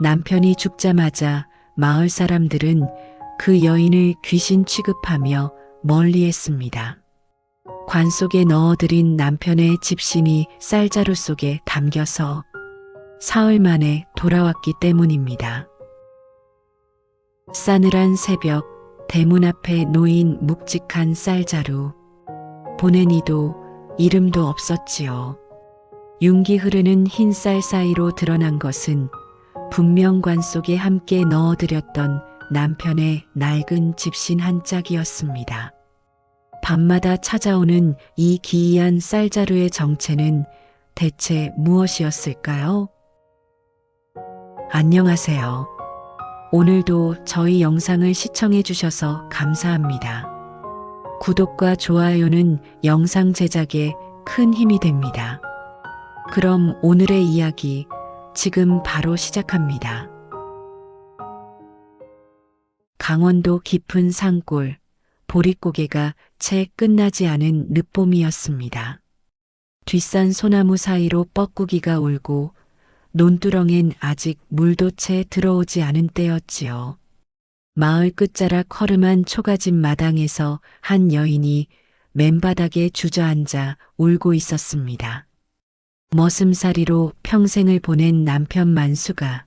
남편이 죽자마자 마을 사람들은 그 여인을 귀신 취급하며 멀리했습니다. 관 속에 넣어들인 남편의 집신이 쌀자루 속에 담겨서 사흘 만에 돌아왔기 때문입니다. 싸늘한 새벽, 대문 앞에 놓인 묵직한 쌀자루. 보낸 이도 이름도 없었지요. 윤기 흐르는 흰 쌀 사이로 드러난 것은 분명 관 속에 함께 넣어드렸던 남편의 낡은 집신 한 짝이었습니다. 밤마다 찾아오는 이 기이한 쌀자루의 정체는 대체 무엇이었을까요? 안녕하세요. 오늘도 저희 영상을 시청해 주셔서 감사합니다. 구독과 좋아요는 영상 제작에 큰 힘이 됩니다. 그럼 오늘의 이야기 지금 바로 시작합니다. 강원도 깊은 산골, 보릿고개가 채 끝나지 않은 늦봄이었습니다. 뒷산 소나무 사이로 뻐꾸기가 울고 논두렁엔 아직 물도 채 들어오지 않은 때였지요. 마을 끝자락 허름한 초가집 마당에서 한 여인이 맨바닥에 주저앉아 울고 있었습니다. 머슴살이로 평생을 보낸 남편 만수가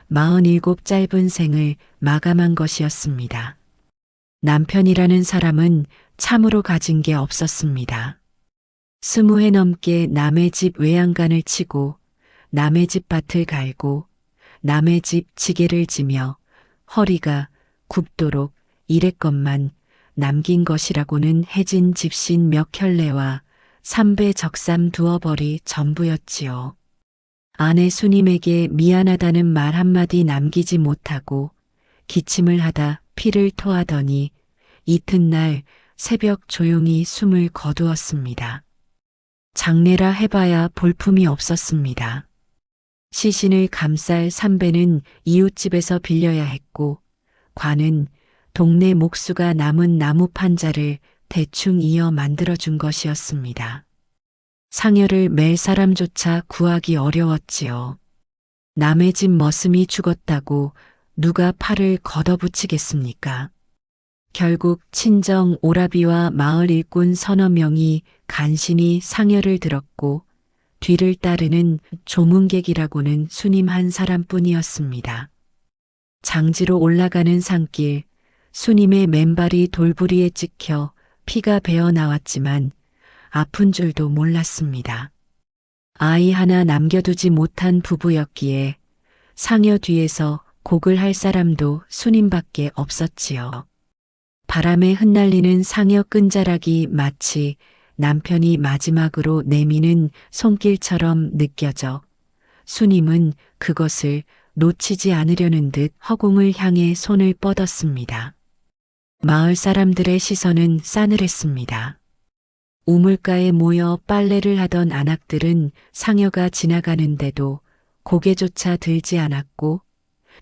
47 짧은 생을 마감한 것이었습니다. 남편이라는 사람은 참으로 가진 게 없었습니다. 20해 넘게 남의 집 외양간을 치고 남의 집 밭을 갈고 남의 집 지게를 지며 허리가 굽도록 일했건만 남긴 것이라고는 해진 집신 몇 켤레와 3배 적삼 두어 벌이 전부였지요. 아내 수님에게 미안하다는 말 한마디 남기지 못하고 기침을 하다 피를 토하더니 이튿날 새벽 조용히 숨을 거두었습니다. 장례라 해봐야 볼품이 없었습니다. 시신을 감쌀 삼배는 이웃집에서 빌려야 했고 관은 동네 목수가 남은 나무 판자를 대충 이어 만들어준 것이었습니다. 상여를 맬 사람조차 구하기 어려웠지요. 남의 집 머슴이 죽었다고 누가 팔을 걷어붙이겠습니까? 결국 친정 오라비와 마을 일꾼 서너 명이 간신히 상여를 들었고 뒤를 따르는 조문객이라고는 수님 한 사람뿐이었습니다. 장지로 올라가는 산길, 수님의 맨발이 돌부리에 찍혀 피가 배어 나왔지만 아픈 줄도 몰랐습니다. 아이 하나 남겨두지 못한 부부였기에 상여 뒤에서 곡을 할 사람도 수님밖에 없었지요. 바람에 흩날리는 상여 끈자락이 마치 남편이 마지막으로 내미는 손길처럼 느껴져 수님은 그것을 놓치지 않으려는 듯 허공을 향해 손을 뻗었습니다. 마을 사람들의 시선은 싸늘했습니다. 우물가에 모여 빨래를 하던 아낙들은 상여가 지나가는데도 고개조차 들지 않았고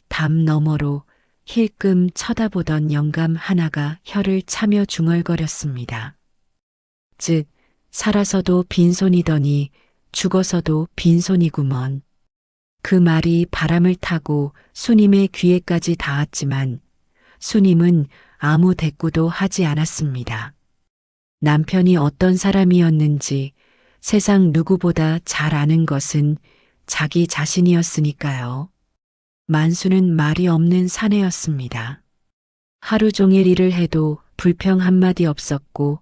담 너머로 힐끔 쳐다보던 영감 하나가 혀를 차며 중얼거렸습니다. 즉 살아서도 빈손이더니 죽어서도 빈손이구먼. 그 말이 바람을 타고 수님의 귀에까지 닿았지만 수님은 아무 대꾸도 하지 않았습니다. 남편이 어떤 사람이었는지 세상 누구보다 잘 아는 것은 자기 자신이었으니까요. 만수는 말이 없는 사내였습니다. 하루 종일 일을 해도 불평 한마디 없었고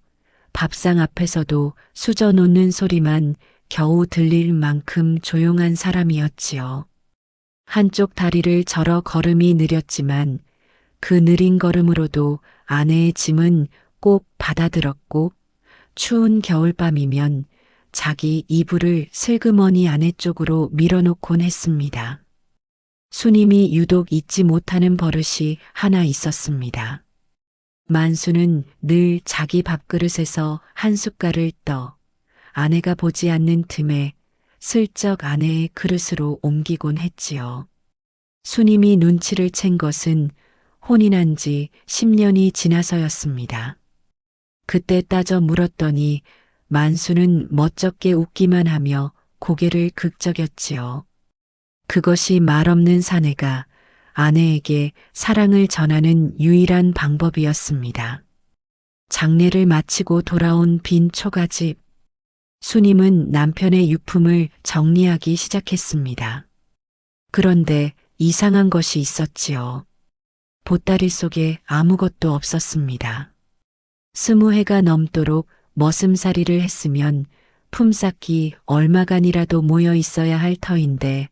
밥상 앞에서도 수저 놓는 소리만 겨우 들릴 만큼 조용한 사람이었지요. 한쪽 다리를 절어 걸음이 느렸지만 그 느린 걸음으로도 아내의 짐은 꼭 받아들었고 추운 겨울밤이면 자기 이불을 슬그머니 아내 쪽으로 밀어놓곤 했습니다. 수님이 유독 잊지 못하는 버릇이 하나 있었습니다. 만수는 늘 자기 밥그릇에서 한 숟갈을 떠 아내가 보지 않는 틈에 슬쩍 아내의 그릇으로 옮기곤 했지요. 수님이 눈치를 챈 것은 혼인한 지 10년이 지나서였습니다. 그때 따져 물었더니 만수는 멋쩍게 웃기만 하며 고개를 긁적였지요. 그것이 말없는 사내가 아내에게 사랑을 전하는 유일한 방법이었습니다. 장례를 마치고 돌아온 빈 초가집. 수님은 남편의 유품을 정리하기 시작했습니다. 그런데 이상한 것이 있었지요. 보따리 속에 아무것도 없었습니다. 20해가 넘도록 머슴살이를 했으면 품삯이 얼마간이라도 모여 있어야 할 터인데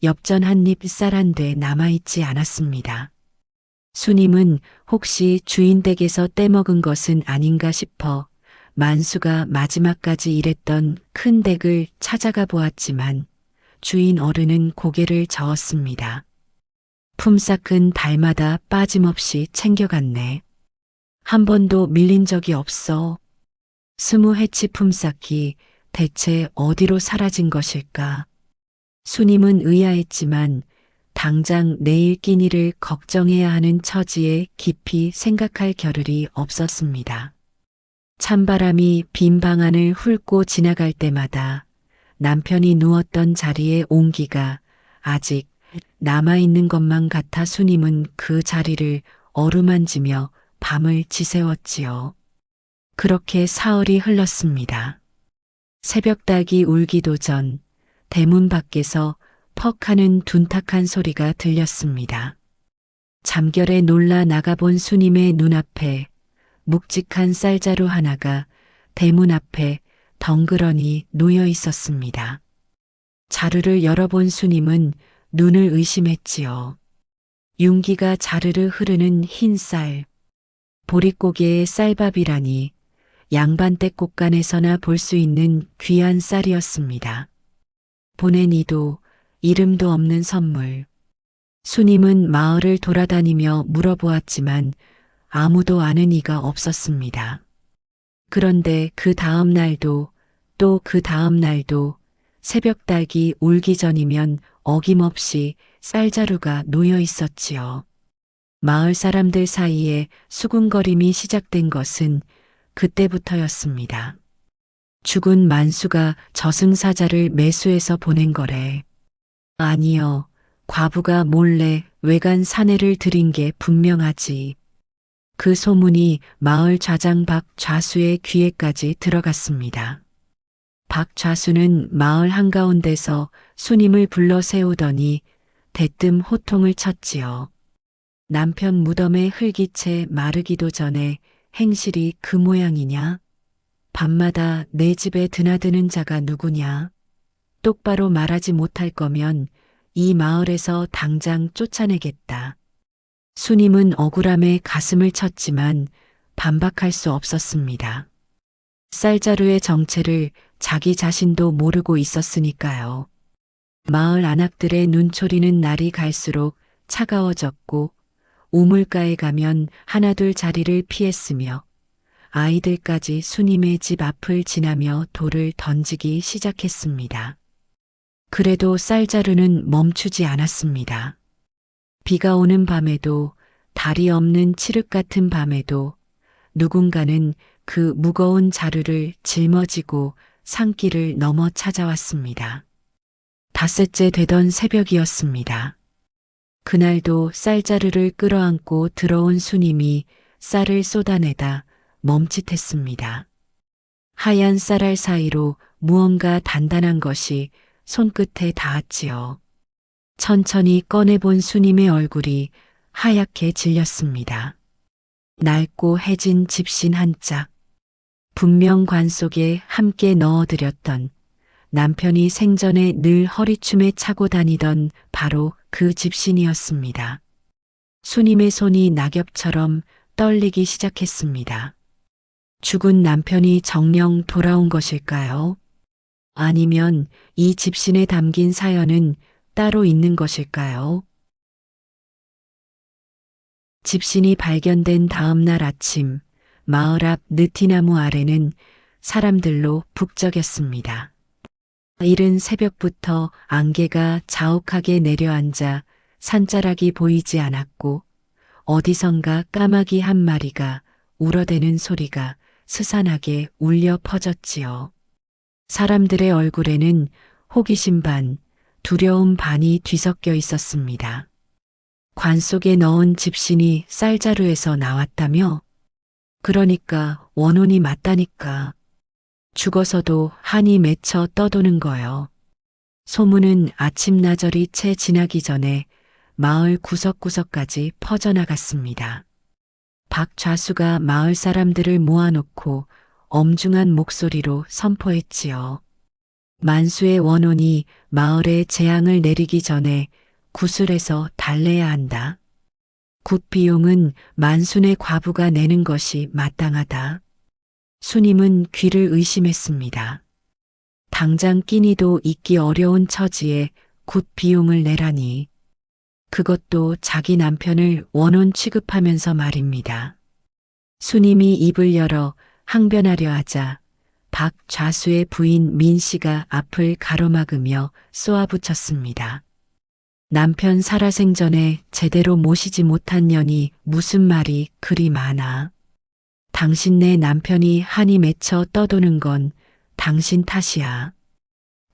엽전 한 입 쌀 한 대 남아있지 않았습니다. 수님은 혹시 주인 댁에서 떼먹은 것은 아닌가 싶어 만수가 마지막까지 일했던 큰 댁을 찾아가 보았지만 주인 어른은 고개를 저었습니다. 품삯은 달마다 빠짐없이 챙겨갔네. 한 번도 밀린 적이 없어. 20해치 품삯이 대체 어디로 사라진 것일까? 수님은 의아했지만 당장 내일 끼니를 걱정해야 하는 처지에 깊이 생각할 겨를이 없었습니다. 찬바람이 빈 방 안을 훑고 지나갈 때마다 남편이 누웠던 자리의 온기가 아직 남아있는 것만 같아 수님은 그 자리를 어루만지며 밤을 지새웠지요. 그렇게 사흘이 흘렀습니다. 새벽닭이 울기도 전 대문 밖에서 퍽 하는 둔탁한 소리가 들렸습니다. 잠결에 놀라 나가본 수님의 눈앞에 묵직한 쌀자루 하나가 대문 앞에 덩그러니 놓여 있었습니다. 자루를 열어본 수님은 눈을 의심했지요. 윤기가 자르르 흐르는 흰 쌀, 보릿고개의 쌀밥이라니 양반댁 곳간에서나 볼 수 있는 귀한 쌀이었습니다. 보내니도 이름도 없는 선물. 수님은 마을을 돌아다니며 물어보았지만 아무도 아는 이가 없었습니다. 그런데 그 다음 날도 또 그 다음 날도 새벽닭이 울기 전이면 어김없이 쌀자루가 놓여 있었지요. 마을 사람들 사이에 수군거림이 시작된 것은 그때부터였습니다. 죽은 만수가 저승사자를 매수해서 보낸 거래. 아니요, 과부가 몰래 외간 사내를 들인 게 분명하지. 그 소문이 마을 좌장 박 좌수의 귀에까지 들어갔습니다. 박 좌수는 마을 한가운데서 수님을 불러 세우더니 대뜸 호통을 쳤지요. 남편 무덤에 흙이 채 마르기도 전에 행실이 그 모양이냐? 밤마다 내 집에 드나드는 자가 누구냐? 똑바로 말하지 못할 거면 이 마을에서 당장 쫓아내겠다. 수님은 억울함에 가슴을 쳤지만 반박할 수 없었습니다. 쌀자루의 정체를 자기 자신도 모르고 있었으니까요. 마을 안악들의 눈초리는 날이 갈수록 차가워졌고 우물가에 가면 하나둘 자리를 피했으며 아이들까지 수님의 집 앞을 지나며 돌을 던지기 시작했습니다. 그래도 쌀자루는 멈추지 않았습니다. 비가 오는 밤에도 달이 없는 칠흑 같은 밤에도 누군가는 그 무거운 자루를 짊어지고 산길을 넘어 찾아왔습니다. 닷새째 되던 새벽이었습니다. 그날도 쌀자루를 끌어안고 들어온 수님이 쌀을 쏟아내다 멈칫했습니다. 하얀 쌀알 사이로 무언가 단단한 것이 손끝에 닿았지요. 천천히 꺼내본 수님의 얼굴이 하얗게 질렸습니다. 낡고 해진 집신 한 짝. 분명 관 속에 함께 넣어드렸던 남편이 생전에 늘 허리춤에 차고 다니던 바로 그 집신이었습니다. 수님의 손이 낙엽처럼 떨리기 시작했습니다. 죽은 남편이 정녕 돌아온 것일까요? 아니면 이 집신에 담긴 사연은 따로 있는 것일까요? 집신이 발견된 다음 날 아침, 마을 앞 느티나무 아래는 사람들로 북적였습니다. 이른 새벽부터 안개가 자욱하게 내려앉아 산자락이 보이지 않았고 어디선가 까마귀 한 마리가 울어대는 소리가 스산하게 울려 퍼졌지요. 사람들의 얼굴에는 호기심 반, 두려움 반이 뒤섞여 있었습니다. 관 속에 넣은 집신이 쌀자루에서 나왔다며? 그러니까 원혼이 맞다니까. 죽어서도 한이 맺혀 떠도는 거요. 소문은 아침나절이 채 지나기 전에 마을 구석구석까지 퍼져나갔습니다. 박 좌수가 마을 사람들을 모아놓고 엄중한 목소리로 선포했지요. 만수의 원혼이 마을에 재앙을 내리기 전에 구슬해서 달래야 한다. 굿 비용은 만순의 과부가 내는 것이 마땅하다. 수님은 귀를 의심했습니다. 당장 끼니도 잊기 어려운 처지에 굿 비용을 내라니. 그것도 자기 남편을 원혼 취급하면서 말입니다. 수님이 입을 열어 항변하려 하자 박 좌수의 부인 민 씨가 앞을 가로막으며 쏘아붙였습니다. 남편 살아생전에 제대로 모시지 못한 년이 무슨 말이 그리 많아. 당신네 남편이 한이 맺혀 떠도는 건 당신 탓이야.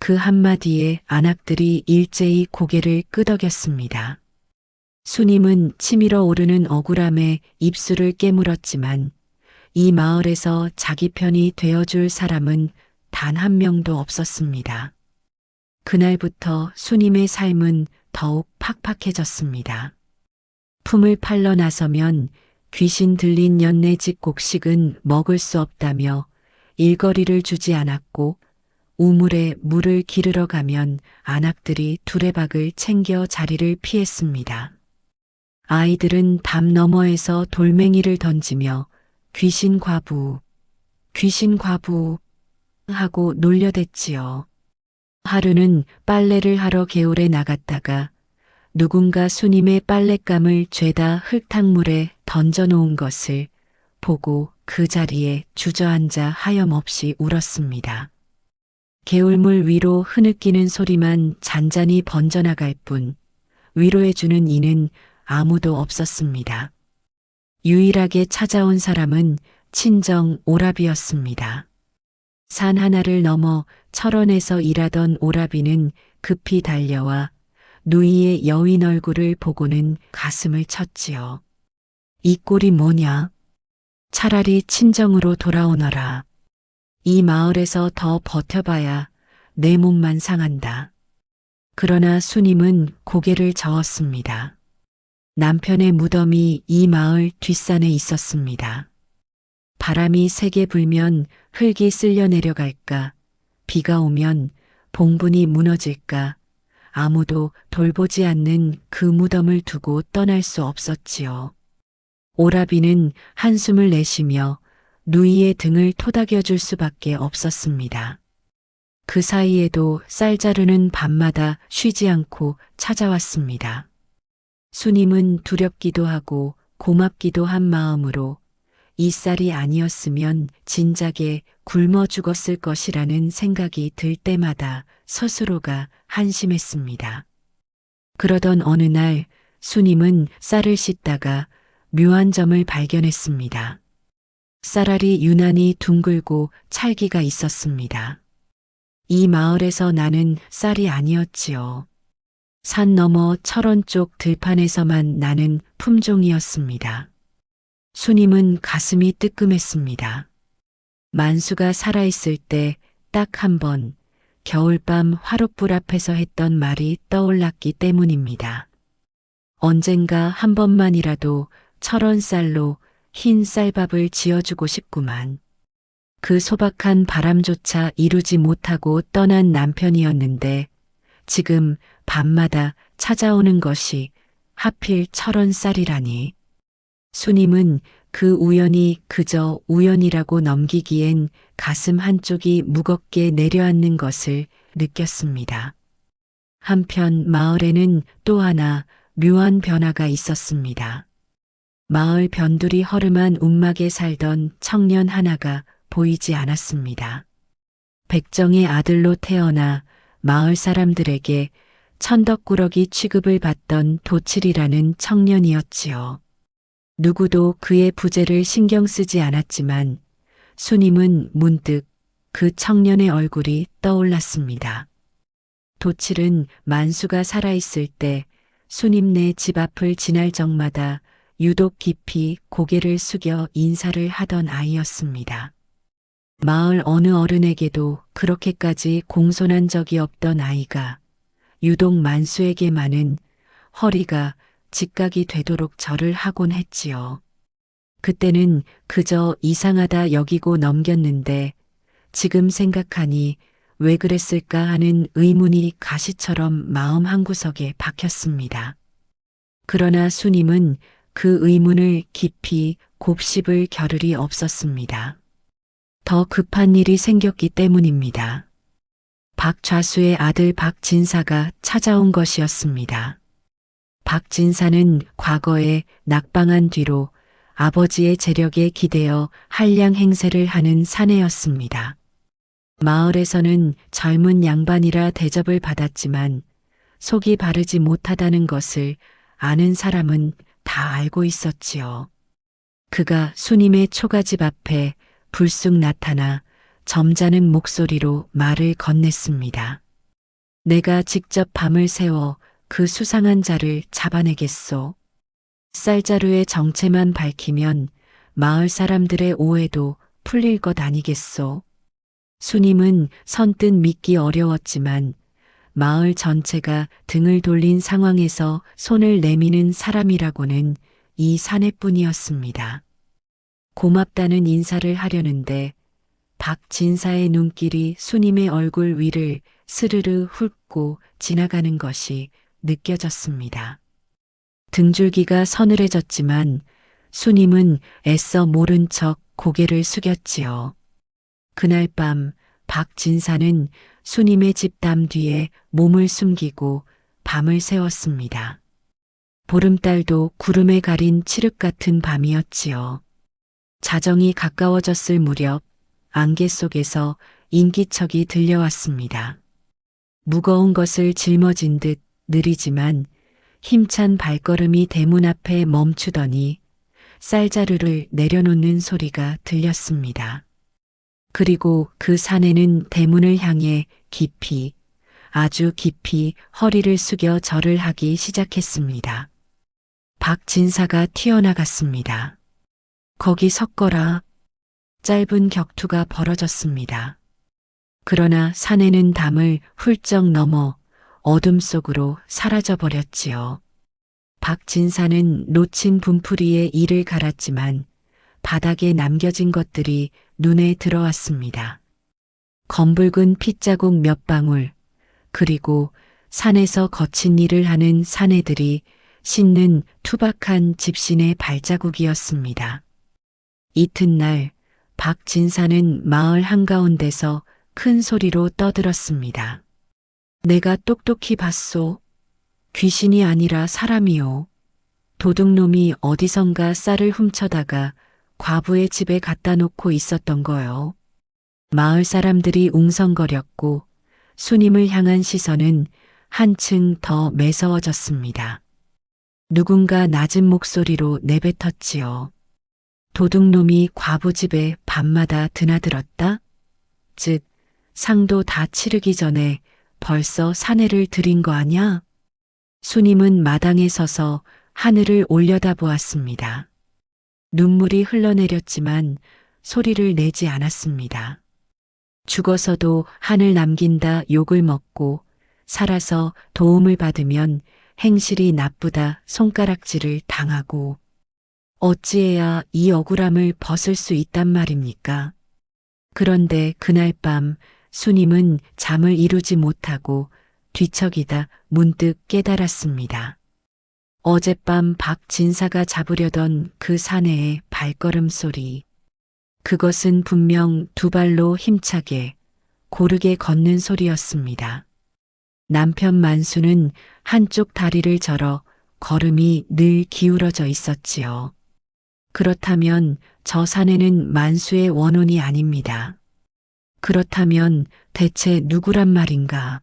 그 한마디에 안악들이 일제히 고개를 끄덕였습니다. 수님은 치밀어 오르는 억울함에 입술을 깨물었지만 이 마을에서 자기 편이 되어줄 사람은 단 한 명도 없었습니다. 그날부터 수님의 삶은 더욱 팍팍해졌습니다. 품을 팔러 나서면 귀신 들린 연내집 곡식은 먹을 수 없다며 일거리를 주지 않았고 우물에 물을 기르러 가면 안악들이 두레박을 챙겨 자리를 피했습니다. 아이들은 담 너머에서 돌멩이를 던지며 귀신 과부 하고 놀려댔지요. 하루는 빨래를 하러 개울에 나갔다가 누군가 수님의 빨랫감을 죄다 흙탕물에 던져놓은 것을 보고 그 자리에 주저앉아 하염없이 울었습니다. 개울물 위로 흐느끼는 소리만 잔잔히 번져나갈 뿐 위로해주는 이는 아무도 없었습니다. 유일하게 찾아온 사람은 친정 오라비였습니다. 산 하나를 넘어 철원에서 일하던 오라비는 급히 달려와 누이의 여윈 얼굴을 보고는 가슴을 쳤지요. 이 꼴이 뭐냐? 차라리 친정으로 돌아오너라. 이 마을에서 더 버텨봐야 내 몸만 상한다. 그러나 수님은 고개를 저었습니다. 남편의 무덤이 이 마을 뒷산에 있었습니다. 바람이 세게 불면 흙이 쓸려 내려갈까, 비가 오면 봉분이 무너질까, 아무도 돌보지 않는 그 무덤을 두고 떠날 수 없었지요. 오라비는 한숨을 내쉬며 누이의 등을 토닥여 줄 수밖에 없었습니다. 그 사이에도 쌀자루는 밤마다 쉬지 않고 찾아왔습니다. 수님은 두렵기도 하고 고맙기도 한 마음으로 이 쌀이 아니었으면 진작에 굶어 죽었을 것이라는 생각이 들 때마다 스스로가 한심했습니다. 그러던 어느 날 수님은 쌀을 씻다가 묘한 점을 발견했습니다. 쌀알이 유난히 둥글고 찰기가 있었습니다. 이 마을에서 나는 쌀이 아니었지요. 산 너머 철원 쪽 들판에서만 나는 품종이었습니다. 수님은 가슴이 뜨끔했습니다. 만수가 살아있을 때 딱 한 번 겨울밤 화롯불 앞에서 했던 말이 떠올랐기 때문입니다. 언젠가 한 번만이라도 철원 쌀로 흰 쌀밥을 지어주고 싶구만. 그 소박한 바람조차 이루지 못하고 떠난 남편이었는데 지금 밤마다 찾아오는 것이 하필 철원 쌀이라니. 수님은 그 우연이 그저 우연이라고 넘기기엔 가슴 한쪽이 무겁게 내려앉는 것을 느꼈습니다. 한편 마을에는 또 하나 묘한 변화가 있었습니다. 마을 변두리 허름한 움막에 살던 청년 하나가 보이지 않았습니다. 백정의 아들로 태어나 마을 사람들에게 천덕꾸러기 취급을 받던 도칠이라는 청년이었지요. 누구도 그의 부재를 신경 쓰지 않았지만 수님은 문득 그 청년의 얼굴이 떠올랐습니다. 도칠은 만수가 살아있을 때 수님네 집 앞을 지날 적마다 유독 깊이 고개를 숙여 인사를 하던 아이였습니다. 마을 어느 어른에게도 그렇게까지 공손한 적이 없던 아이가 유독 만수에게만은 허리가 직각이 되도록 절을 하곤 했지요. 그때는 그저 이상하다 여기고 넘겼는데 지금 생각하니 왜 그랬을까 하는 의문이 가시처럼 마음 한구석에 박혔습니다. 그러나 수님은 그 의문을 깊이 곱씹을 겨를이 없었습니다. 더 급한 일이 생겼기 때문입니다. 박좌수의 아들 박진사가 찾아온 것이었습니다. 박진사는 과거에 낙방한 뒤로 아버지의 재력에 기대어 한량 행세를 하는 사내였습니다. 마을에서는 젊은 양반이라 대접을 받았지만 속이 바르지 못하다는 것을 아는 사람은 다 알고 있었지요. 그가 수님의 초가집 앞에 불쑥 나타나 점잖은 목소리로 말을 건넸습니다. 내가 직접 밤을 새워 그 수상한 자를 잡아내겠소. 쌀자루의 정체만 밝히면 마을 사람들의 오해도 풀릴 것 아니겠소. 수님은 선뜻 믿기 어려웠지만 마을 전체가 등을 돌린 상황에서 손을 내미는 사람이라고는 이 사내뿐이었습니다. 고맙다는 인사를 하려는데 박진사의 눈길이 수님의 얼굴 위를 스르르 훑고 지나가는 것이 느껴졌습니다. 등줄기가 서늘해졌지만 수님은 애써 모른 척 고개를 숙였지요. 그날 밤 박진사는 수님의 집담 뒤에 몸을 숨기고 밤을 새웠습니다. 보름달도 구름에 가린 칠흑 같은 밤이었지요. 자정이 가까워졌을 무렵 안개 속에서 인기척이 들려왔습니다. 무거운 것을 짊어진 듯 느리지만 힘찬 발걸음이 대문 앞에 멈추더니 쌀자루를 내려놓는 소리가 들렸습니다. 그리고 그 사내는 대문을 향해 깊이, 아주 깊이 허리를 숙여 절을 하기 시작했습니다. 박진사가 튀어나갔습니다. 거기 섰거라. 짧은 격투가 벌어졌습니다. 그러나 사내는 담을 훌쩍 넘어 어둠 속으로 사라져 버렸지요. 박진사는 놓친 분풀이에 이를 갈았지만 바닥에 남겨진 것들이 눈에 들어왔습니다. 검붉은 핏자국 몇 방울, 그리고 산에서 거친 일을 하는 사내들이 씻는 투박한 집신의 발자국이었습니다. 이튿날 박진사는 마을 한가운데서 큰 소리로 떠들었습니다. 내가 똑똑히 봤소. 귀신이 아니라 사람이요. 도둑놈이 어디선가 쌀을 훔쳐다가 과부의 집에 갖다 놓고 있었던 거요. 마을 사람들이 웅성거렸고 수님을 향한 시선은 한층 더 매서워졌습니다. 누군가 낮은 목소리로 내뱉었지요. 도둑놈이 과부 집에 밤마다 드나들었다? 즉, 상도 다 치르기 전에 벌써 사내를 들인 거 아냐? 수님은 마당에 서서 하늘을 올려다보았습니다. 눈물이 흘러내렸지만 소리를 내지 않았습니다. 죽어서도 하늘 남긴다 욕을 먹고 살아서 도움을 받으면 행실이 나쁘다 손가락질을 당하고 어찌해야 이 억울함을 벗을 수 있단 말입니까? 그런데 그날 밤 수님은 잠을 이루지 못하고 뒤척이다 문득 깨달았습니다. 어젯밤 박진사가 잡으려던 그 사내의 발걸음 소리. 그것은 분명 두 발로 힘차게 고르게 걷는 소리였습니다. 남편 만수는 한쪽 다리를 절어 걸음이 늘 기울어져 있었지요. 그렇다면 저 사내는 만수의 원혼이 아닙니다. 그렇다면 대체 누구란 말인가?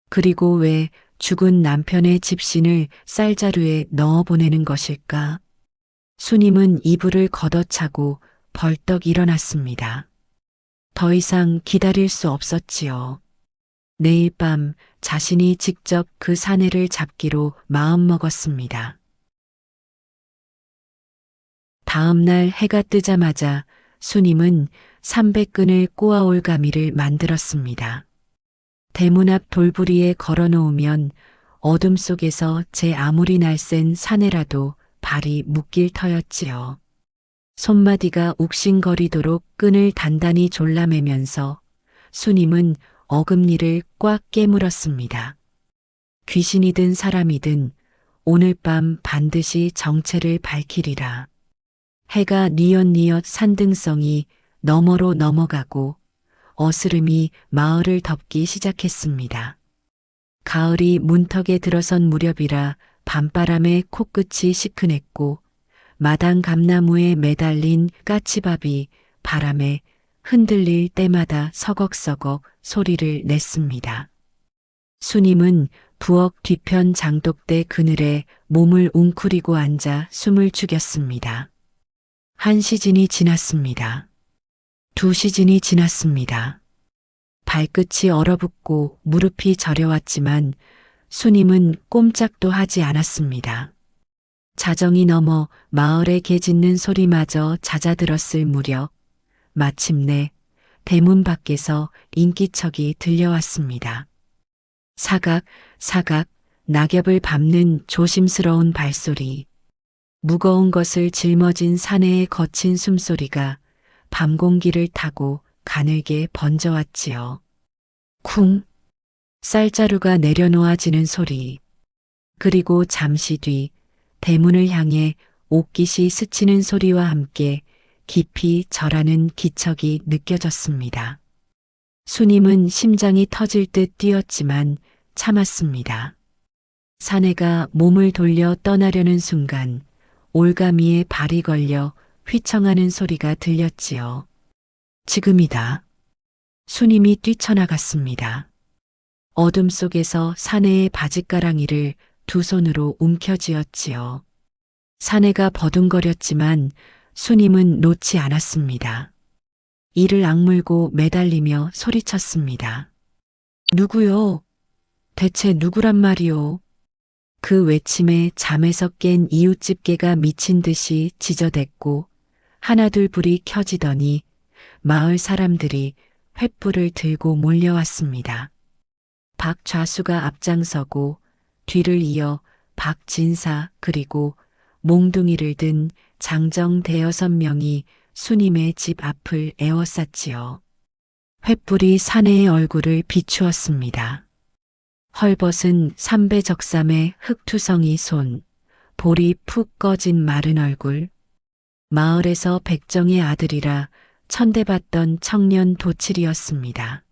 그리고 왜 죽은 남편의 집신을 쌀자루에 넣어 보내는 것일까? 수님은 이불을 걷어차고 벌떡 일어났습니다. 더 이상 기다릴 수 없었지요. 내일 밤 자신이 직접 그 사내를 잡기로 마음먹었습니다. 다음 날 해가 뜨자마자 수님은 300근을 꼬아올 가미를 만들었습니다. 대문 앞 돌부리에 걸어놓으면 어둠 속에서 제 아무리 날쌘 사내라도 발이 묶일 터였지요. 손마디가 욱신거리도록 끈을 단단히 졸라매면서 수님은 어금니를 꽉 깨물었습니다. 귀신이든 사람이든 오늘 밤 반드시 정체를 밝히리라. 해가 뉘엿뉘엿 산등성이 너머로 넘어가고 어스름이 마을을 덮기 시작했습니다. 가을이 문턱에 들어선 무렵이라 밤바람에 코끝이 시큰했고 마당 감나무에 매달린 까치밥이 바람에 흔들릴 때마다 서걱서걱 소리를 냈습니다. 수님은 부엌 뒤편 장독대 그늘에 몸을 웅크리고 앉아 숨을 죽였습니다. 한 시즌이 지났습니다. 두 시즌이 지났습니다. 발끝이 얼어붙고 무릎이 저려왔지만 수님은 꼼짝도 하지 않았습니다. 자정이 넘어 마을에 개 짖는 소리마저 잦아들었을 무렵 마침내 대문 밖에서 인기척이 들려왔습니다. 사각, 사각, 낙엽을 밟는 조심스러운 발소리, 무거운 것을 짊어진 사내의 거친 숨소리가 밤 공기를 타고 가늘게 번져왔지요. 쿵! 쌀자루가 내려놓아지는 소리, 그리고 잠시 뒤 대문을 향해 옥깃이 스치는 소리와 함께 깊이 절하는 기척이 느껴졌습니다. 수님은 심장이 터질 듯 뛰었지만 참았습니다. 사내가 몸을 돌려 떠나려는 순간 올가미에 발이 걸려 휘청하는 소리가 들렸지요. 지금이다. 수님이 뛰쳐나갔습니다. 어둠 속에서 사내의 바짓가랑이를 두 손으로 움켜쥐었지요. 사내가 버둥거렸지만 수님은 놓지 않았습니다. 이를 악물고 매달리며 소리쳤습니다. 누구요? 대체 누구란 말이오? 그 외침에 잠에서 깬 이웃집 개가 미친 듯이 짖어댔고 하나둘 불이 켜지더니 마을 사람들이 횃불을 들고 몰려왔습니다. 박 좌수가 앞장서고 뒤를 이어 박 진사 그리고 몽둥이를 든 장정 대여섯 명이 수님의 집 앞을 에워쌌지요. 횃불이 사내의 얼굴을 비추었습니다. 헐벗은 삼배적삼의 흙투성이 손, 볼이 푹 꺼진 마른 얼굴, 마을에서 백정의 아들이라 천대받던 청년 도칠이었습니다.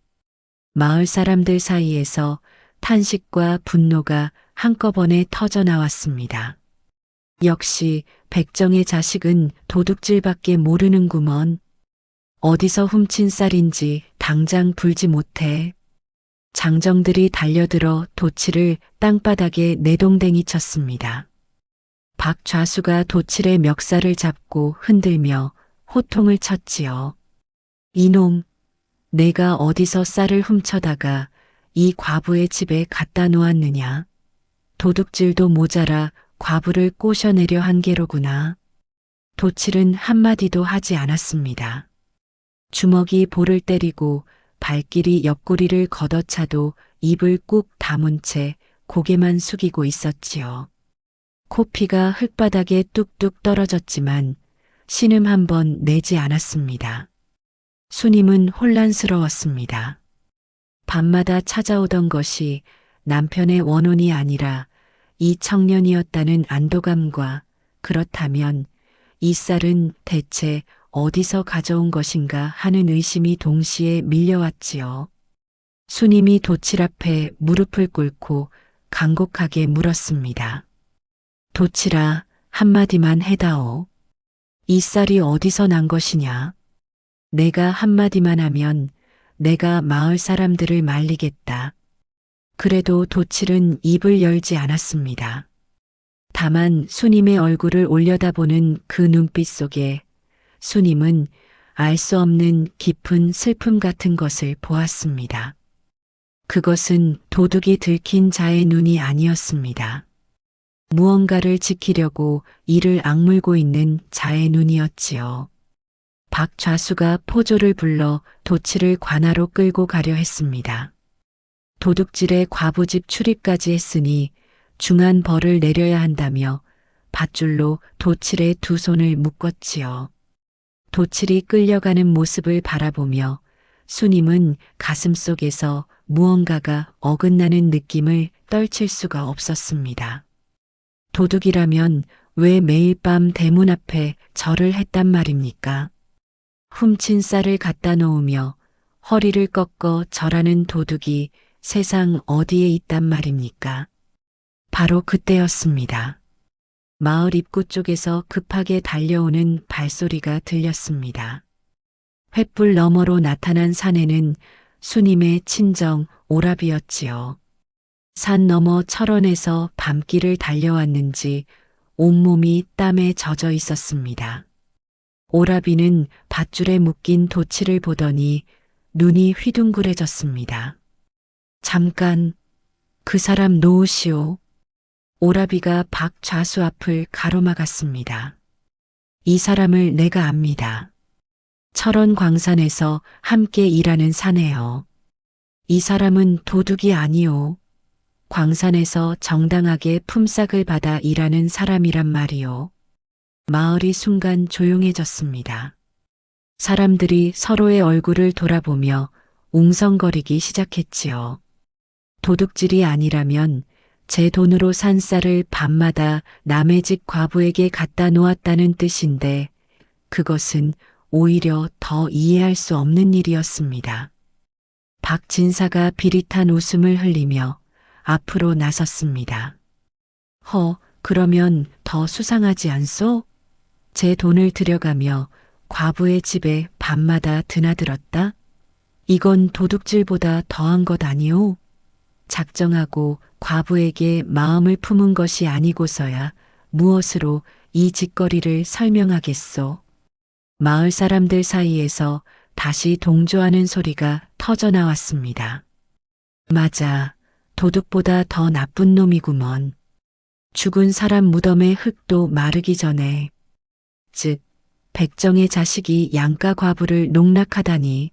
마을 사람들 사이에서 탄식과 분노가 한꺼번에 터져 나왔습니다. 역시 백정의 자식은 도둑질밖에 모르는구먼. 어디서 훔친 쌀인지 당장 불지 못해. 장정들이 달려들어 도치를 땅바닥에 내동댕이 쳤습니다. 박 좌수가 도칠의 멱살을 잡고 흔들며 호통을 쳤지요. 이놈, 내가 어디서 쌀을 훔쳐다가 이 과부의 집에 갖다 놓았느냐. 도둑질도 모자라 과부를 꼬셔내려 한 게로구나. 도칠은 한마디도 하지 않았습니다. 주먹이 볼을 때리고 발길이 옆구리를 걷어차도 입을 꾹 다문 채 고개만 숙이고 있었지요. 코피가 흙바닥에 뚝뚝 떨어졌지만 신음 한 번 내지 않았습니다. 수님은 혼란스러웠습니다. 밤마다 찾아오던 것이 남편의 원혼이 아니라 이 청년이었다는 안도감과 그렇다면 이 쌀은 대체 어디서 가져온 것인가 하는 의심이 동시에 밀려왔지요. 수님이 도칠 앞에 무릎을 꿇고 간곡하게 물었습니다. 도칠아, 한마디만 해다오. 이 쌀이 어디서 난 것이냐? 내가 한마디만 하면 내가 마을 사람들을 말리겠다. 그래도 도칠은 입을 열지 않았습니다. 다만 수님의 얼굴을 올려다보는 그 눈빛 속에 수님은 알 수 없는 깊은 슬픔 같은 것을 보았습니다. 그것은 도둑이 들킨 자의 눈이 아니었습니다. 무언가를 지키려고 이를 악물고 있는 자의 눈이었지요. 박 좌수가 포조를 불러 도치를 관하로 끌고 가려 했습니다. 도둑질에 과부집 출입까지 했으니 중한 벌을 내려야 한다며 밧줄로 도칠의 두 손을 묶었지요. 도칠이 끌려가는 모습을 바라보며 수님은 가슴속에서 무언가가 어긋나는 느낌을 떨칠 수가 없었습니다. 도둑이라면 왜 매일 밤 대문 앞에 절을 했단 말입니까? 훔친 쌀을 갖다 놓으며 허리를 꺾어 절하는 도둑이 세상 어디에 있단 말입니까? 바로 그때였습니다. 마을 입구 쪽에서 급하게 달려오는 발소리가 들렸습니다. 횃불 너머로 나타난 사내는 수님의 친정 오라비였지요. 산 너머 철원에서 밤길을 달려왔는지 온몸이 땀에 젖어 있었습니다. 오라비는 밧줄에 묶인 도치를 보더니 눈이 휘둥그레졌습니다. 잠깐, 그 사람 놓으시오. 오라비가 박 좌수 앞을 가로막았습니다. 이 사람을 내가 압니다. 철원 광산에서 함께 일하는 사내요. 이 사람은 도둑이 아니오. 광산에서 정당하게 품삯을 받아 일하는 사람이란 말이오. 마을이 순간 조용해졌습니다. 사람들이 서로의 얼굴을 돌아보며 웅성거리기 시작했지요. 도둑질이 아니라면 제 돈으로 산 쌀을 밤마다 남의 집 과부에게 갖다 놓았다는 뜻인데 그것은 오히려 더 이해할 수 없는 일이었습니다. 박 진사가 비릿한 웃음을 흘리며 앞으로 나섰습니다. 그러면 더 수상하지 않소? 제 돈을 들여가며 과부의 집에 밤마다 드나들었다? 이건 도둑질보다 더한 것 아니오? 작정하고 과부에게 마음을 품은 것이 아니고서야 무엇으로 이 짓거리를 설명하겠소? 마을 사람들 사이에서 다시 동조하는 소리가 터져 나왔습니다. 맞아, 도둑보다 더 나쁜 놈이구먼. 죽은 사람 무덤의 흙도 마르기 전에, 즉 백정의 자식이 양가 과부를 농락하다니.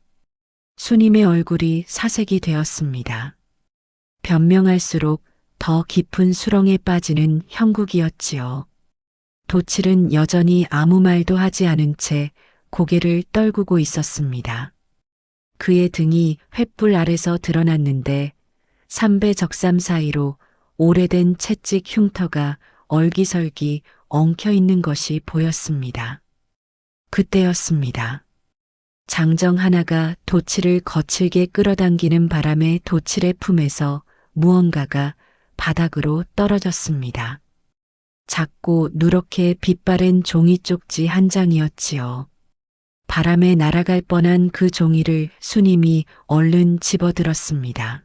수님의 얼굴이 사색이 되었습니다. 변명할수록 더 깊은 수렁에 빠지는 형국이었지요. 도칠은 여전히 아무 말도 하지 않은 채 고개를 떨구고 있었습니다. 그의 등이 횃불 아래서 드러났는데 삼배 적삼 사이로 오래된 채찍 흉터가 얼기설기 엉켜 있는 것이 보였습니다. 그때였습니다. 장정 하나가 도칠을 거칠게 끌어당기는 바람에 도칠의 품에서 무언가가 바닥으로 떨어졌습니다. 작고 누렇게 빛바랜 종이 쪽지 한 장이었지요. 바람에 날아갈 뻔한 그 종이를 수님이 얼른 집어들었습니다.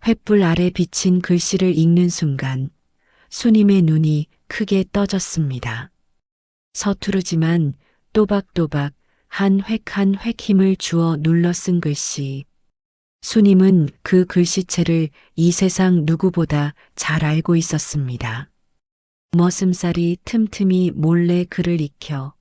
횃불 아래 비친 글씨를 읽는 순간 수님의 눈이 크게 떠졌습니다. 서투르지만 또박또박 한 획 한 획 힘을 주어 눌러 쓴 글씨. 수님은 그 글씨체를 이 세상 누구보다 잘 알고 있었습니다. 머슴살이 틈틈이 몰래 글을 익혀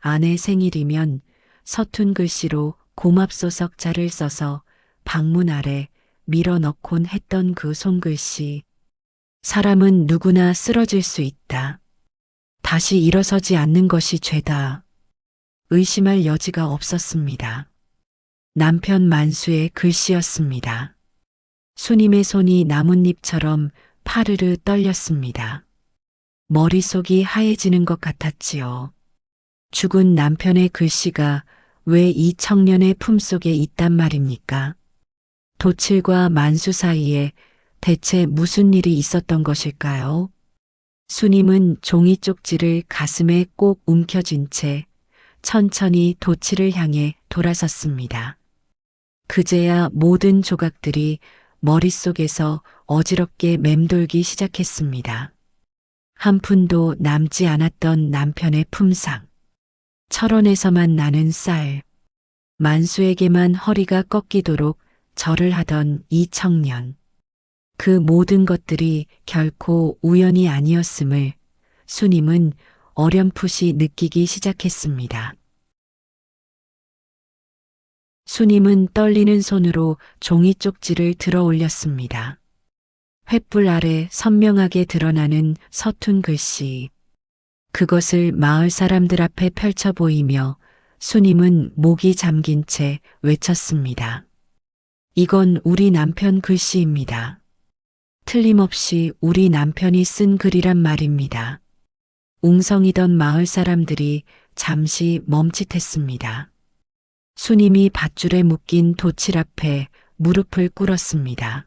아내 생일이면 서툰 글씨로 고맙소석자를 써서 방문 아래 밀어넣곤 했던 그 손글씨. 사람은 누구나 쓰러질 수 있다. 다시 일어서지 않는 것이 죄다. 의심할 여지가 없었습니다. 남편 만수의 글씨였습니다. 수님의 손이 나뭇잎처럼 파르르 떨렸습니다. 머릿속이 하얘지는 것 같았지요. 죽은 남편의 글씨가 왜 이 청년의 품속에 있단 말입니까? 도칠과 만수 사이에 대체 무슨 일이 있었던 것일까요? 수님은 종이 쪽지를 가슴에 꼭 움켜쥔 채 천천히 도치를 향해 돌아섰습니다. 그제야 모든 조각들이 머릿속에서 어지럽게 맴돌기 시작했습니다. 한 푼도 남지 않았던 남편의 품상, 철원에서만 나는 쌀, 만수에게만 허리가 꺾이도록 절을 하던 이 청년. 그 모든 것들이 결코 우연이 아니었음을 수님은 어렴풋이 느끼기 시작했습니다. 수님은 떨리는 손으로 종이 쪽지를 들어 올렸습니다. 횃불 아래 선명하게 드러나는 서툰 글씨. 그것을 마을 사람들 앞에 펼쳐 보이며 수님은 목이 잠긴 채 외쳤습니다. 이건 우리 남편 글씨입니다. 틀림없이 우리 남편이 쓴 글이란 말입니다. 웅성이던 마을 사람들이 잠시 멈칫했습니다. 수님이 밧줄에 묶인 돛칠 앞에 무릎을 꿇었습니다.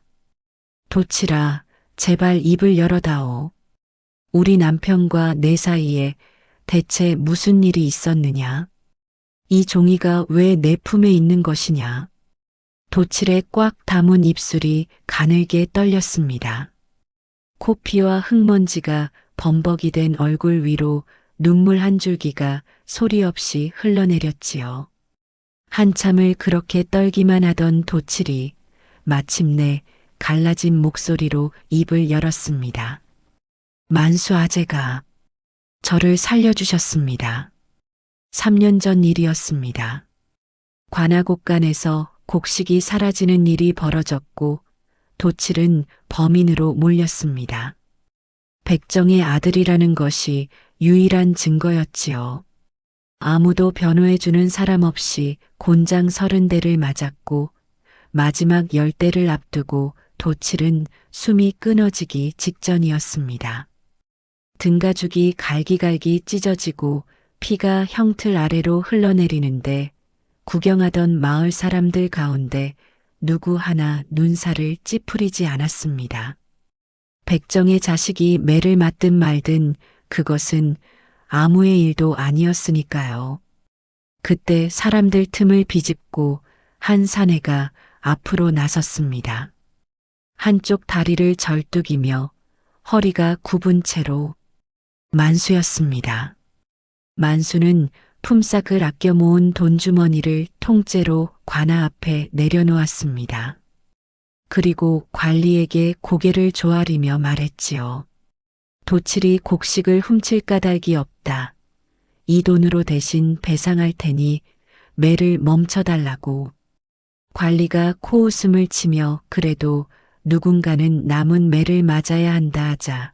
돛칠아, 제발 입을 열어다오. 우리 남편과 내 사이에 대체 무슨 일이 있었느냐? 이 종이가 왜 내 품에 있는 것이냐? 돛칠에 꽉 담은 입술이 가늘게 떨렸습니다. 코피와 흙먼지가 범벅이 된 얼굴 위로 눈물 한 줄기가 소리 없이 흘러내렸지요. 한참을 그렇게 떨기만 하던 돛칠이 마침내 갈라진 목소리로 입을 열었습니다. 만수 아재가 저를 살려주셨습니다. 3년 전 일이었습니다. 관악옥간에서 곡식이 사라지는 일이 벌어졌고 돛칠은 범인으로 몰렸습니다. 백정의 아들이라는 것이 유일한 증거였지요. 아무도 변호해주는 사람 없이 곤장 30대를 맞았고 마지막 10대를 앞두고 돛칠은 숨이 끊어지기 직전이었습니다. 등가죽이 갈기갈기 찢어지고 피가 형틀 아래로 흘러내리는데 구경하던 마을 사람들 가운데 누구 하나 눈살을 찌푸리지 않았습니다. 백정의 자식이 매를 맞든 말든 그것은 아무의 일도 아니었으니까요. 그때 사람들 틈을 비집고 한 사내가 앞으로 나섰습니다. 한쪽 다리를 절뚝이며 허리가 굽은 채로 만수였습니다. 만수는 품삯을 아껴 모은 돈주머니를 통째로 관아 앞에 내려놓았습니다. 그리고 관리에게 고개를 조아리며 말했지요. 돛칠이 곡식을 훔칠 까닭이 없다. 이 돈으로 대신 배상할 테니 매를 멈춰달라고. 관리가 코웃음을 치며 그래도 누군가는 남은 매를 맞아야 한다 하자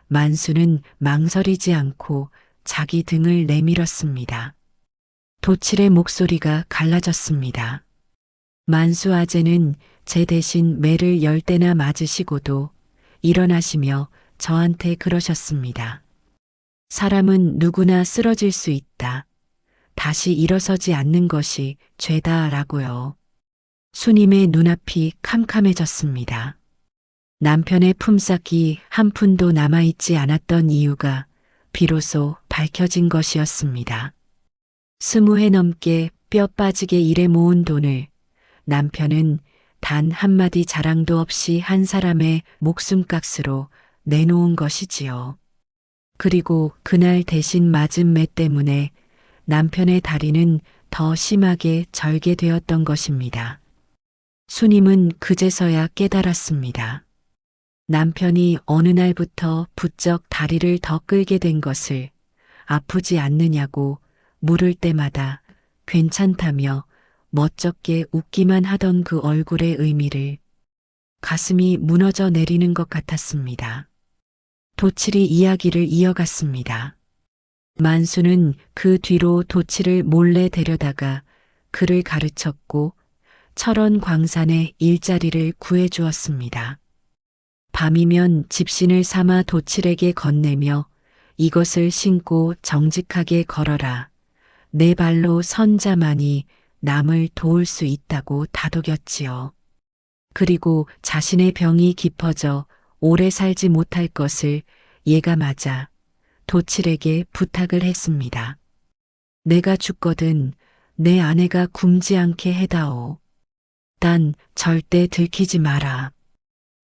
만수는 망설이지 않고 자기 등을 내밀었습니다. 돛칠의 목소리가 갈라졌습니다. 만수 아재는 제 대신 매를 10대나 맞으시고도 일어나시며 저한테 그러셨습니다. 사람은 누구나 쓰러질 수 있다. 다시 일어서지 않는 것이 죄다라고요. 수님의 눈앞이 캄캄해졌습니다. 남편의 품삯이 한 푼도 남아있지 않았던 이유가 비로소 밝혀진 것이었습니다. 20해 넘게 뼈 빠지게 일해 모은 돈을 남편은 단 한마디 자랑도 없이 한 사람의 목숨값으로 내놓은 것이지요. 그리고 그날 대신 맞은 매 때문에 남편의 다리는 더 심하게 절게 되었던 것입니다. 수님은 그제서야 깨달았습니다. 남편이 어느 날부터 부쩍 다리를 더 끌게 된 것을 아프지 않느냐고 물을 때마다 괜찮다며 멋쩍게 웃기만 하던 그 얼굴의 의미를 가슴이 무너져 내리는 것 같았습니다. 돛칠이 이야기를 이어갔습니다. 만수는 그 뒤로 돛칠을 몰래 데려다가 그를 가르쳤고 철원 광산에 일자리를 구해주었습니다. 밤이면 집신을 삼아 돛칠에게 건네며 이것을 신고 정직하게 걸어라. 내 발로 선 자만이 남을 도울 수 있다고 다독였지요. 그리고 자신의 병이 깊어져 오래 살지 못할 것을 예감하자 돛칠에게 부탁을 했습니다. 내가 죽거든 내 아내가 굶지 않게 해다오. 단 절대 들키지 마라.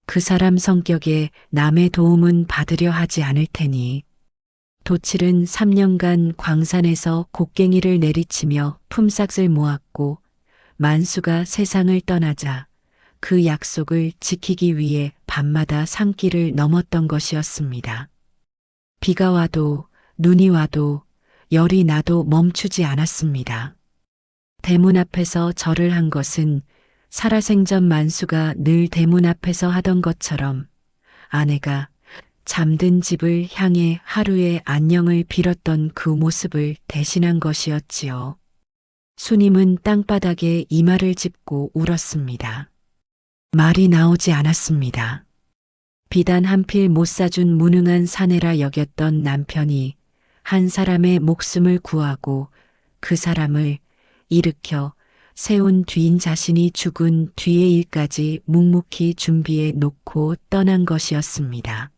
그 사람 성격에 남의 도움은 받으려 하지 않을 테니. 돛칠은 3년간 광산에서 곡괭이를 내리치며 품삯을 모았고 만수가 세상을 떠나자 그 약속을 지키기 위해 밤마다 산길을 넘었던 것이었습니다. 비가 와도 눈이 와도 열이 나도 멈추지 않았습니다. 대문 앞에서 절을 한 것은 살아생전 만수가 늘 대문 앞에서 하던 것처럼 아내가 잠든 집을 향해 하루의 안녕을 빌었던 그 모습을 대신한 것이었지요. 수님은 땅바닥에 이마를 짚고 울었습니다. 말이 나오지 않았습니다. 비단 한 필 못 사준 무능한 사내라 여겼던 남편이 한 사람의 목숨을 구하고 그 사람을 일으켜 세운 뒤인 자신이 죽은 뒤의 일까지 묵묵히 준비해 놓고 떠난 것이었습니다.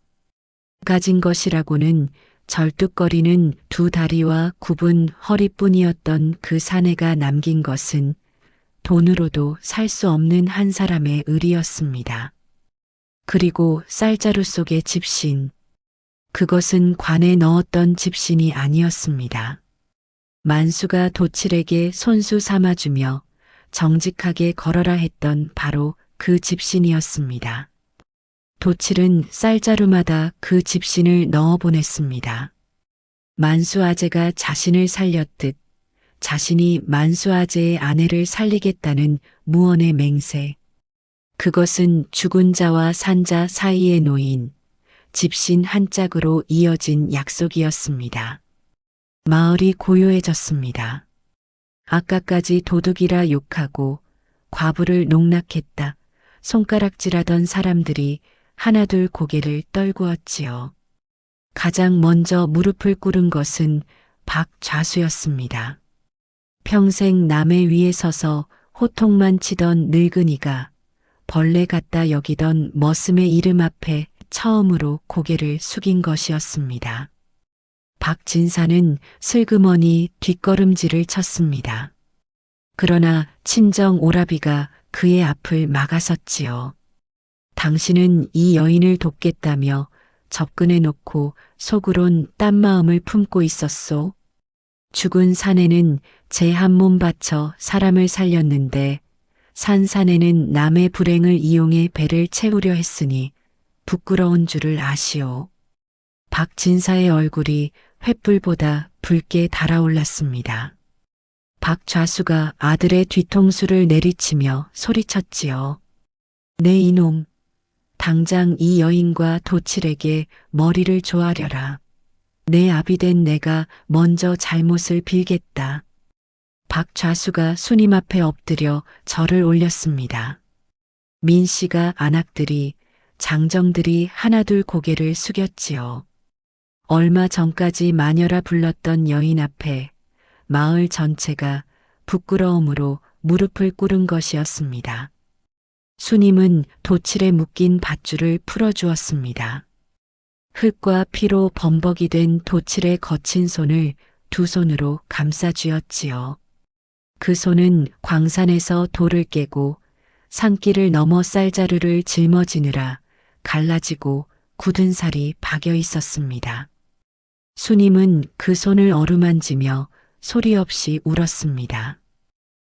가진 것이라고는 절뚝거리는 두 다리와 굽은 허리뿐이었던 그 사내가 남긴 것은 돈으로도 살 수 없는 한 사람의 의리였습니다. 그리고 쌀자루 속의 집신. 그것은 관에 넣었던 집신이 아니었습니다. 만수가 도칠에게 손수 삼아주며 정직하게 걸어라 했던 바로 그 집신이었습니다. 도칠은 쌀자루마다 그 집신을 넣어 보냈습니다. 만수 아재가 자신을 살렸듯 자신이 만수 아재의 아내를 살리겠다는 무언의 맹세. 그것은 죽은 자와 산 자 사이에 놓인 집신 한 짝으로 이어진 약속이었습니다. 마을이 고요해졌습니다. 아까까지 도둑이라 욕하고 과부를 농락했다. 손가락질하던 사람들이 하나둘 고개를 떨구었지요. 가장 먼저 무릎을 꿇은 것은 박좌수였습니다. 평생 남의 위에 서서 호통만 치던 늙은이가 벌레 같다 여기던 머슴의 이름 앞에 처음으로 고개를 숙인 것이었습니다. 박진사는 슬그머니 뒷걸음질을 쳤습니다. 그러나 친정 오라비가 그의 앞을 막아섰지요. 당신은 이 여인을 돕겠다며 접근해 놓고 속으론 딴 마음을 품고 있었소. 죽은 사내는 제 한 몸 바쳐 사람을 살렸는데 산 사내는 남의 불행을 이용해 배를 채우려 했으니 부끄러운 줄을 아시오. 박진사의 얼굴이 횃불보다 붉게 달아올랐습니다. 박좌수가 아들의 뒤통수를 내리치며 소리쳤지요. 내 이놈, 당장 이 여인과 도칠에게 머리를 조아려라. 내 아비 된 내가 먼저 잘못을 빌겠다. 박좌수가 수님 앞에 엎드려 절을 올렸습니다. 민씨가 안악들이 장정들이 하나둘 고개를 숙였지요. 얼마 전까지 마녀라 불렀던 여인 앞에 마을 전체가 부끄러움으로 무릎을 꿇은 것이었습니다. 수님은 도칠에 묶인 밧줄을 풀어주었습니다. 흙과 피로 범벅이 된 도칠의 거친 손을 두 손으로 감싸쥐었지요. 그 손은 광산에서 돌을 깨고 산길을 넘어 쌀자루를 짊어지느라 갈라지고 굳은 살이 박여 있었습니다. 수님은 그 손을 어루만지며 소리 없이 울었습니다.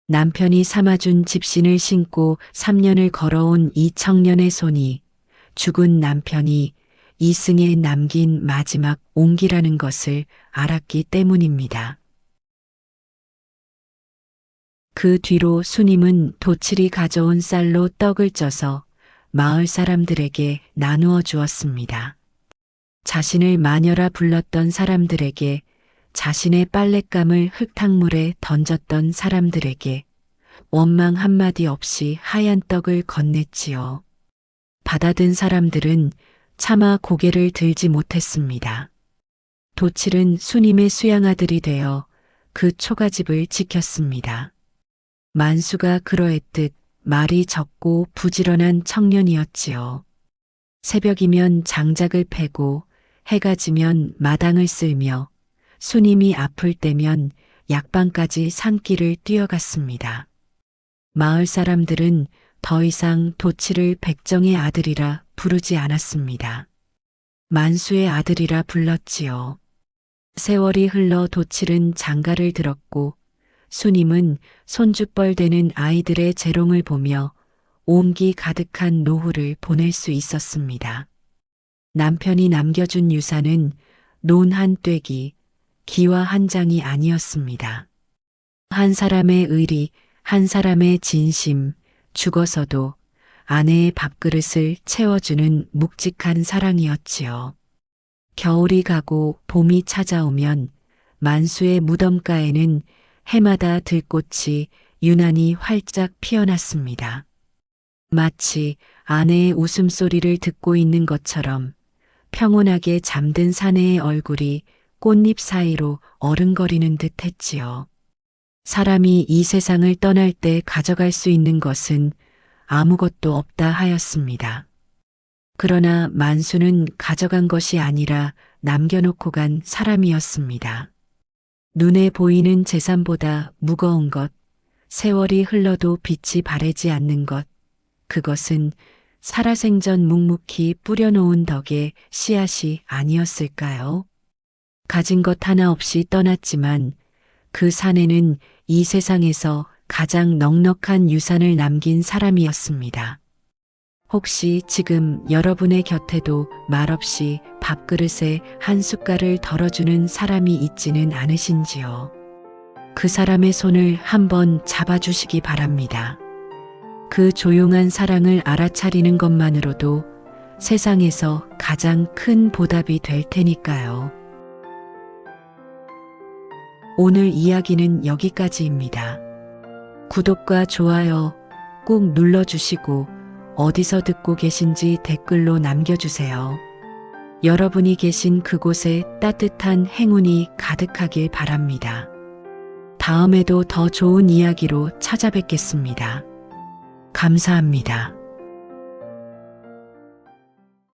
남편이 삼아준 집신을 신고 3년을 걸어온 이 청년의 손이 죽은 남편이 이승에 남긴 마지막 옹기라는 것을 알았기 때문입니다. 그 뒤로 수님은 도칠이 가져온 쌀로 떡을 쪄서 마을 사람들에게 나누어 주었습니다. 자신을 마녀라 불렀던 사람들에게, 자신의 빨랫감을 흙탕물에 던졌던 사람들에게 원망 한마디 없이 하얀 떡을 건넸지요. 받아든 사람들은 차마 고개를 들지 못했습니다. 도칠은 수님의 수양아들이 되어 그 초가집을 지켰습니다. 만수가 그러했듯 말이 적고 부지런한 청년이었지요. 새벽이면 장작을 패고 해가 지면 마당을 쓸며 수님이 아플 때면 약방까지 산길을 뛰어갔습니다. 마을 사람들은 더 이상 도칠을 백정의 아들이라 부르지 않았습니다. 만수의 아들이라 불렀지요. 세월이 흘러 도칠은 장가를 들었고 수님은 손주뻘 되는 아이들의 재롱을 보며 온기 가득한 노후를 보낼 수 있었습니다. 남편이 남겨준 유산은 논 한 떼기, 기와 한 장이 아니었습니다. 한 사람의 의리, 한 사람의 진심, 죽어서도 아내의 밥그릇을 채워주는 묵직한 사랑이었지요. 겨울이 가고 봄이 찾아오면 만수의 무덤가에는 해마다 들꽃이 유난히 활짝 피어났습니다. 마치 아내의 웃음소리를 듣고 있는 것처럼 평온하게 잠든 사내의 얼굴이 꽃잎 사이로 어른거리는 듯 했지요. 사람이 이 세상을 떠날 때 가져갈 수 있는 것은 아무것도 없다 하였습니다. 그러나 만수는 가져간 것이 아니라 남겨놓고 간 사람이었습니다. 눈에 보이는 재산보다 무거운 것, 세월이 흘러도 빛이 바래지 않는 것, 그것은 살아생전 묵묵히 뿌려놓은 덕의 씨앗이 아니었을까요? 가진 것 하나 없이 떠났지만 그 사내는 이 세상에서 가장 넉넉한 유산을 남긴 사람이었습니다. 혹시 지금 여러분의 곁에도 말없이 밥그릇에 한 숟갈을 덜어주는 사람이 있지는 않으신지요? 그 사람의 손을 한번 잡아주시기 바랍니다. 그 조용한 사랑을 알아차리는 것만으로도 세상에서 가장 큰 보답이 될 테니까요. 오늘 이야기는 여기까지입니다. 구독과 좋아요 꼭 눌러주시고 어디서 듣고 계신지 댓글로 남겨주세요. 여러분이 계신 그곳에 따뜻한 행운이 가득하길 바랍니다. 다음에도 더 좋은 이야기로 찾아뵙겠습니다. 감사합니다.